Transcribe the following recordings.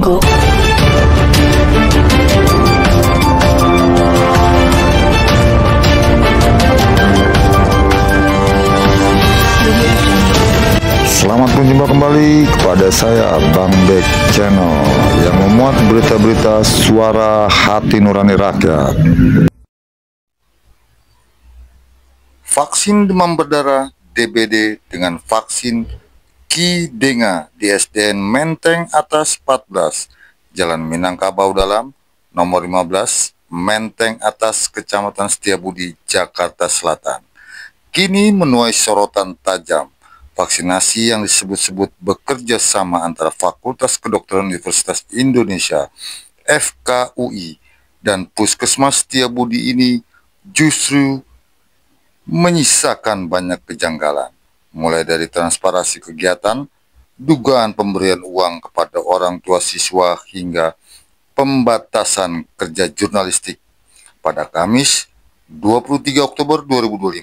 Go. Selamat berjumpa kembali kepada saya Bang Bek Channel yang memuat berita-berita suara hati nurani rakyat. Vaksin demam berdarah DBD dengan vaksin Ki Denga di SDN Menteng Atas 14, Jalan Minangkabau Dalam, nomor 15, Menteng Atas, Kecamatan Setiabudi, Jakarta Selatan. Kini menuai sorotan tajam. Vaksinasi yang disebut-sebut bekerja sama antara Fakultas Kedokteran Universitas Indonesia (FKUI) dan Puskesmas Setiabudi ini justru menyisakan banyak kejanggalan, mulai dari transparansi kegiatan, dugaan pemberian uang kepada orang tua siswa, hingga pembatasan kerja jurnalistik pada Kamis 23 Oktober 2025.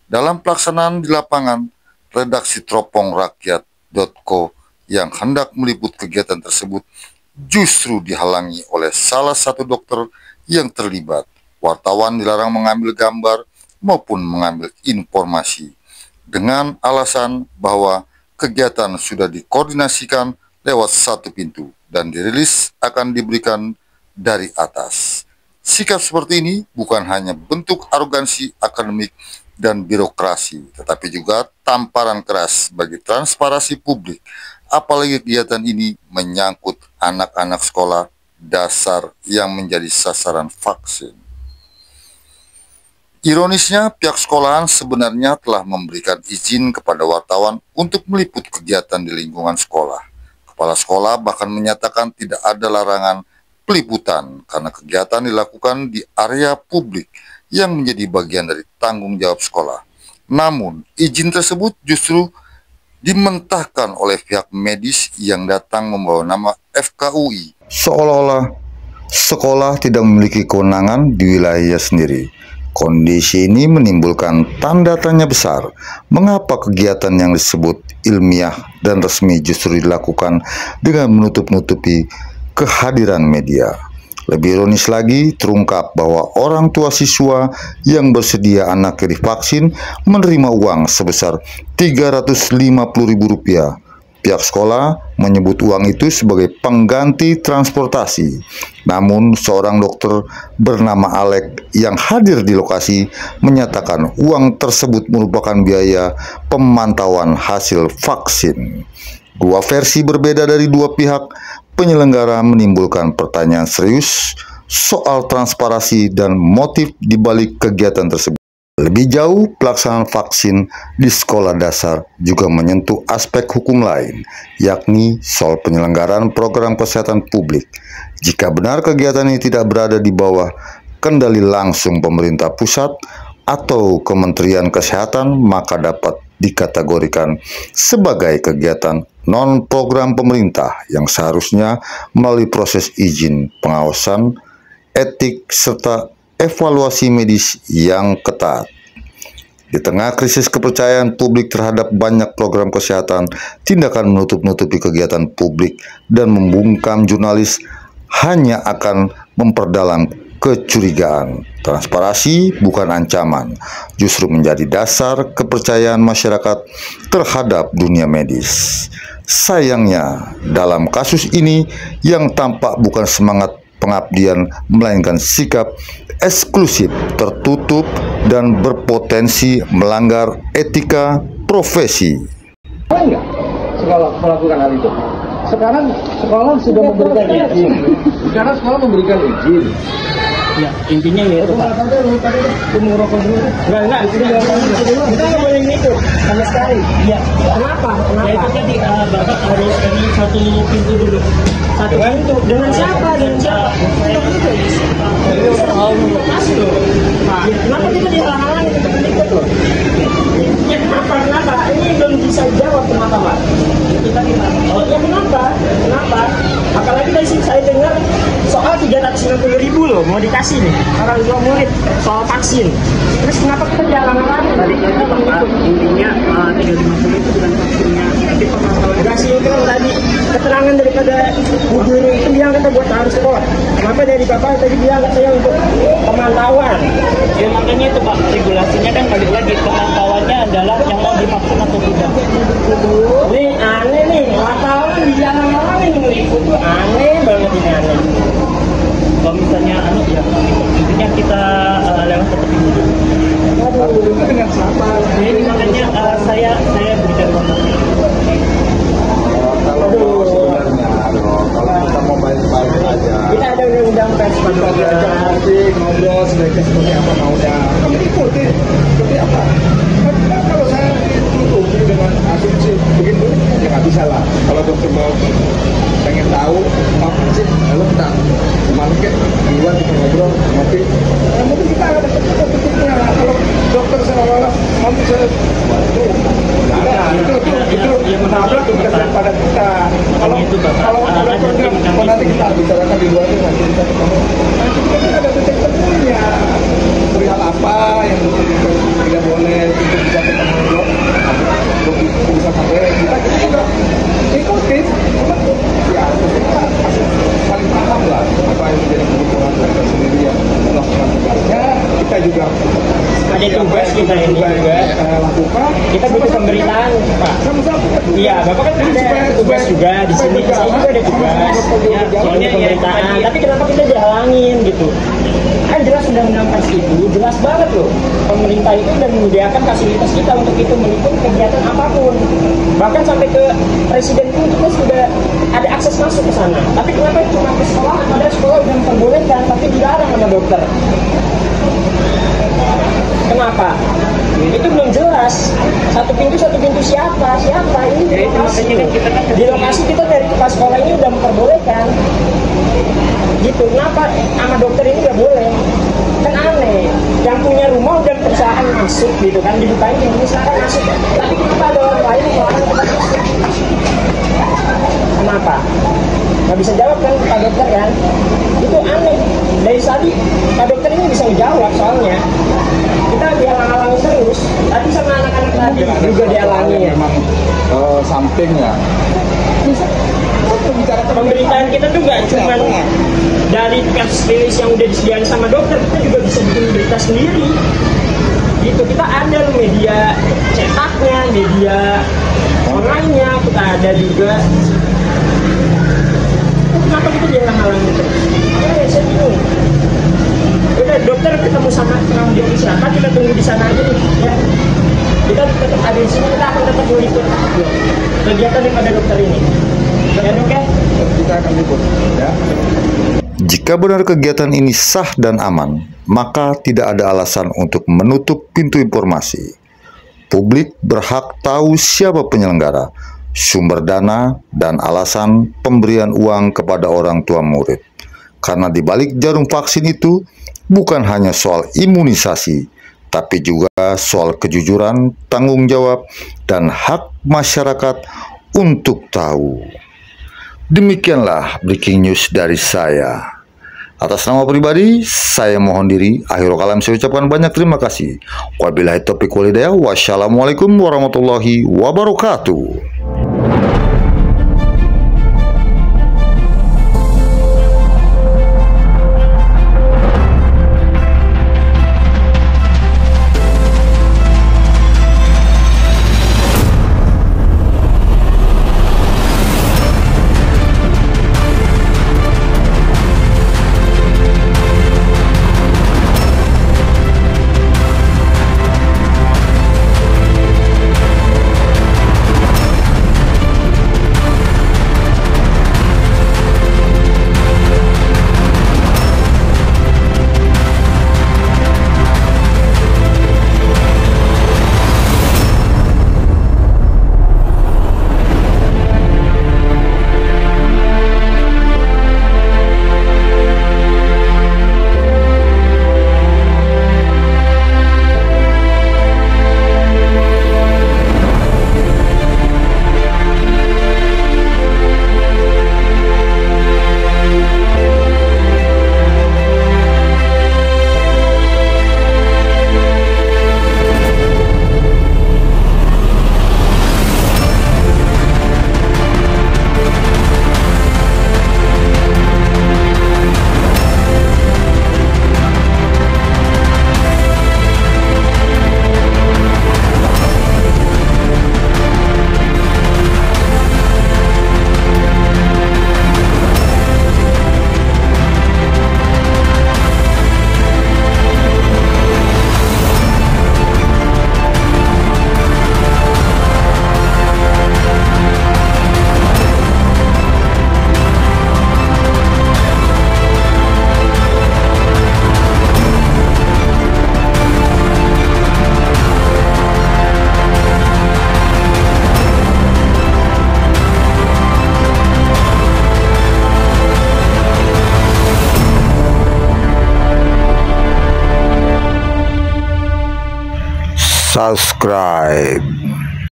Dalam pelaksanaan di lapangan, redaksi teropongrakyat.co yang hendak meliput kegiatan tersebut justru dihalangi oleh salah satu dokter yang terlibat. Wartawan dilarang mengambil gambar maupun mengambil informasi dengan alasan bahwa kegiatan sudah dikoordinasikan lewat satu pintu dan dirilis akan diberikan dari atas. Sikap seperti ini bukan hanya bentuk arogansi akademik dan birokrasi, tetapi juga tamparan keras bagi transparansi publik, apalagi kegiatan ini menyangkut anak-anak sekolah dasar yang menjadi sasaran vaksin. Ironisnya, pihak sekolahan sebenarnya telah memberikan izin kepada wartawan untuk meliput kegiatan di lingkungan sekolah. Kepala sekolah bahkan menyatakan tidak ada larangan peliputan karena kegiatan dilakukan di area publik yang menjadi bagian dari tanggung jawab sekolah. Namun, izin tersebut justru dimentahkan oleh pihak medis yang datang membawa nama FKUI. Seolah-olah sekolah tidak memiliki kewenangan di wilayahnya sendiri. Kondisi ini menimbulkan tanda tanya besar, mengapa kegiatan yang disebut ilmiah dan resmi justru dilakukan dengan menutup-nutupi kehadiran media. Lebih ironis lagi, terungkap bahwa orang tua siswa yang bersedia anaknya divaksin menerima uang sebesar Rp350.000. Pihak sekolah menyebut uang itu sebagai pengganti transportasi. Namun, seorang dokter bernama Alek yang hadir di lokasi menyatakan uang tersebut merupakan biaya pemantauan hasil vaksin. Dua versi berbeda dari dua pihak penyelenggara menimbulkan pertanyaan serius soal transparansi dan motif di balik kegiatan tersebut. Lebih jauh, pelaksanaan vaksin di sekolah dasar juga menyentuh aspek hukum lain, yakni soal penyelenggaraan program kesehatan publik. Jika benar kegiatan ini tidak berada di bawah kendali langsung pemerintah pusat atau Kementerian Kesehatan, maka dapat dikategorikan sebagai kegiatan non-program pemerintah yang seharusnya melalui proses izin, pengawasan, etik, serta evaluasi medis yang ketat. Di tengah krisis kepercayaan publik terhadap banyak program kesehatan, tindakan menutup-nutupi kegiatan publik dan membungkam jurnalis hanya akan memperdalam kecurigaan. Transparansi bukan ancaman, justru menjadi dasar kepercayaan masyarakat terhadap dunia medis. Sayangnya, dalam kasus ini yang tampak bukan semangat pengabdian, melainkan sikap eksklusif, tertutup, dan berpotensi melanggar etika profesi. Enggak sekolah melakukan hal itu. Sekarang sekolah sudah memberikan izin. Sekarang sekolah memberikan izin. Ya, intinya ya itu Pak. Enggak, kita nggak boleh itu sama sekali. Iya. Kenapa? Ya itu tadi Bapak harus dari satu pintu dulu. Satu pintu. Dengan siapa? Dengan siapa? Masuk loh. Ya, kenapa kita dihalang-halangi untuk ikut loh? Ya kenapa? Ini belum bisa jawab kenapa Pak. Kita gimana? Oh ya kenapa? Apalagi dari sini saya dengar soal 350.000 loh. loh, mau dikasih nih orang tua murid soal vaksin. Terus kenapa kita dihalang-halangin? Tadi itu Bapak intinya 350 itu bukan vaksinnya, tapi permasalahan kasih itu kan tadi keterangan daripada bu guru itu bilang kita buat transport. Kenapa dari Bapak tadi bilang katanya untuk pemantauan? Ya makanya itu Pak, regulasinya kan balik lagi, pemantauannya adalah yang mau divaksin atau tidak. Ini aneh nih, wartawan dihalang-halangin ngeliput tuh aneh banget ini aneh. Kalau misalnya ya intinya kita lewat tetap ini dulu. Dengan siapa? Jadi makanya saya berikan kontak. Kalau sebenarnya kalau kita mau baik-baik aja, Kita ada undang-undang pers kita diajak nanti ngobrol sebaiknya seperti apa maunya, kami ikuti seperti apa. Nah, kalau saya ditutupi dengan asumsi begitu, ya nggak bisa lah. Kalau dokter mau pengen tahu apa sih, lalu kita kemana ke di luar kita ngobrol, ngopi. Nah, mungkin kita ada tutupnya. Kalau dokter seolah-olah nanti saya itu menabrak kepentingan pada kita. Kalau nanti kita bicarakan di luar itu nanti kita ketemu. Nanti kita kan ada titik temunya. Perihal apa yang tidak boleh untuk bisa ketemu untuk bisa sampai kita juga ikuti. Ya kita paling paham lah apa yang menjadi kebutuhan mereka sendiri yang melakukan tugasnya. Kita juga ada tugas kita ini juga lakukan. kita butuh pemberitaan Pak. Sama-sama kita tugas. Iya, Bapak kan ada tugas juga di sini juga ada tugas. Ya, soalnya pemberitaan. Tapi kenapa kita dihalangin gitu? Kan jelas undang-undang pers itu jelas banget loh. Pemerintah itu sudah menyediakan fasilitas kita untuk itu meliputi kegiatan apapun. Bahkan sampai ke presiden pun kita sudah ada akses masuk ke sana. Tapi kenapa cuma ke sekolah? Padahal sekolah sudah memperbolehkan, tapi dilarang sama dokter. Kenapa? Itu belum jelas. Satu pintu siapa ini di lokasi. Di lokasi kita dari kepala sekolah ini udah memperbolehkan. Gitu. Kenapa sama dokter ini nggak boleh? Kan aneh. Yang punya rumah udah perusahaan masuk gitu kan, dibukain ini sekarang masuk. Tapi kita ada orang lain yang melarang kita masuk. Kenapa? Nggak bisa jawab kan Pak Dokter kan? Itu aneh. Dari tadi Pak Dokter ini bisa menjawab soalnya. Kita dihalang-halangi terus. Tadi sama anak-anak tadi juga dihalangi ya. Memang sampingnya. Pemberitaan kita tuh gak cuma dari pers rilis yang udah disediakan sama dokter, kita juga bisa bikin berita sendiri. Gitu, kita ada media cetaknya, media online-nya, kita ada juga. Kenapa kita jangan halangi terus? Ya, saya bingung. Udah, dokter ketemu sama dokter siapa, kita tunggu di sana aja nih. Ya. Kita tetap ada di sini, kita akan tetap meliput kegiatan daripada dokter ini. Ya, dok ya? Kita akan liput, ya. Jika benar kegiatan ini sah dan aman, maka tidak ada alasan untuk menutup pintu informasi. Publik berhak tahu siapa penyelenggara, sumber dana, dan alasan pemberian uang kepada orang tua murid. Karena di balik jarum vaksin itu bukan hanya soal imunisasi, tapi juga soal kejujuran, tanggung jawab, dan hak masyarakat untuk tahu. Demikianlah breaking news dari saya. Atas nama pribadi, saya mohon diri. Akhirul kalam saya ucapkan banyak terima kasih. Wabillahi taufiq wal hidayah. Wassalamualaikum warahmatullahi wabarakatuh. subscribe.